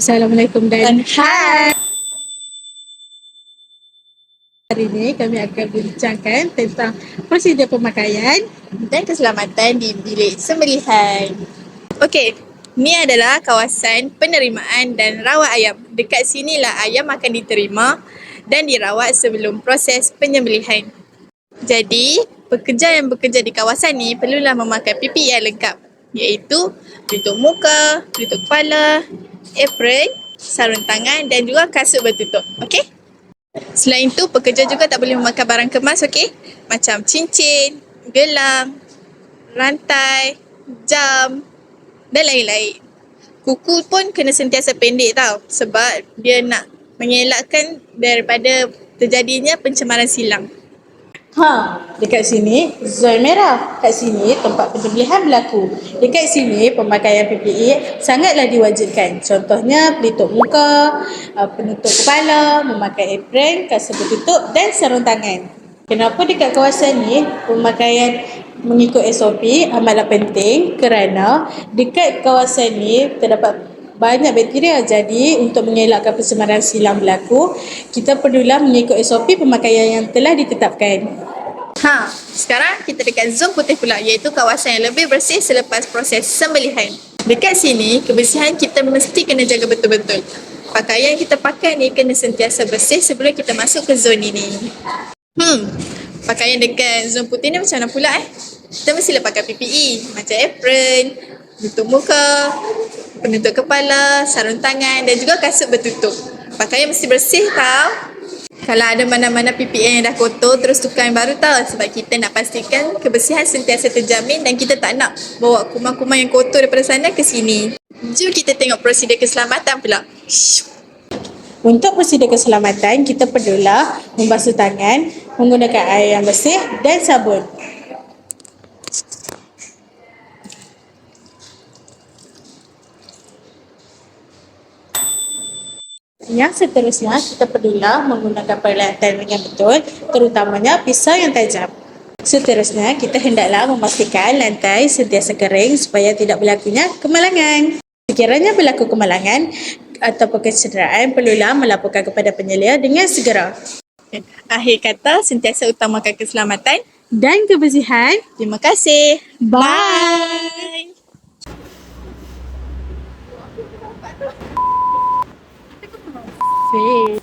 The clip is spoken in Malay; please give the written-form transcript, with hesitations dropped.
Assalamualaikum dan Hai. hari ini kami akan bincangkan tentang prosedur pemakaian Dan keselamatan di bilik sembelihan. Okey, ni adalah kawasan penerimaan dan rawat ayam. Dekat sinilah ayam akan diterima dan dirawat sebelum proses penyembelihan. Jadi, pekerja yang bekerja di kawasan ni perlulah memakai PPE yang lengkap, iaitu pelitup muka, pelitup kepala, apron, sarung tangan dan juga kasut bertutup. Okey? Selain itu, pekerja juga tak boleh memakai barang kemas, okey? Macam cincin, gelang, rantai, jam dan lain-lain. Kuku pun kena sentiasa pendek tau, sebab dia nak mengelakkan daripada terjadinya pencemaran silang. dekat sini zon merah. Kat sini tempat penyembelihan berlaku. Dekat sini pemakaian PPE sangatlah diwajibkan. Contohnya pelitup muka, penutup kepala, memakai apron, kasut bertutup dan sarung tangan. Kenapa dekat kawasan ni pemakaian mengikut SOP amatlah penting kerana dekat kawasan ni terdapat banyak bakteria. Jadi untuk mengelakkan pencemaran silang berlaku, kita perlulah mengikut SOP pemakaian yang telah ditetapkan. Sekarang kita dekat zon putih pula, iaitu kawasan yang lebih bersih selepas proses sembelihan. Dekat sini, kebersihan kita mesti kena jaga betul-betul. Pakaian kita pakai ni kena sentiasa bersih sebelum kita masuk ke zon ini. Pakaian dekat zon putih ni macam mana pula Kita mestilah pakai PPE, macam apron, tutup muka, penutup kepala, sarung tangan dan juga kasut bertutup. Pakaian mesti bersih tau. Kalau ada mana-mana PPE yang dah kotor, terus tukar yang baru tau. Sebab kita nak pastikan kebersihan sentiasa terjamin dan kita tak nak bawa kuman-kuman yang kotor daripada sana ke sini. Jom kita tengok prosedur keselamatan pula. Untuk prosedur keselamatan, kita perlulah membasuh tangan menggunakan air yang bersih dan sabun. Yang seterusnya, kita perlulah menggunakan peralatan dengan betul, terutamanya pisau yang tajam. Seterusnya, kita hendaklah memastikan lantai sentiasa kering supaya tidak berlakunya kemalangan. Sekiranya berlaku kemalangan ataupun kecederaan, perlulah melaporkan kepada penyelia dengan segera. Akhir kata, sentiasa utamakan keselamatan Dan kebersihan. Terima kasih. Bye. Bye.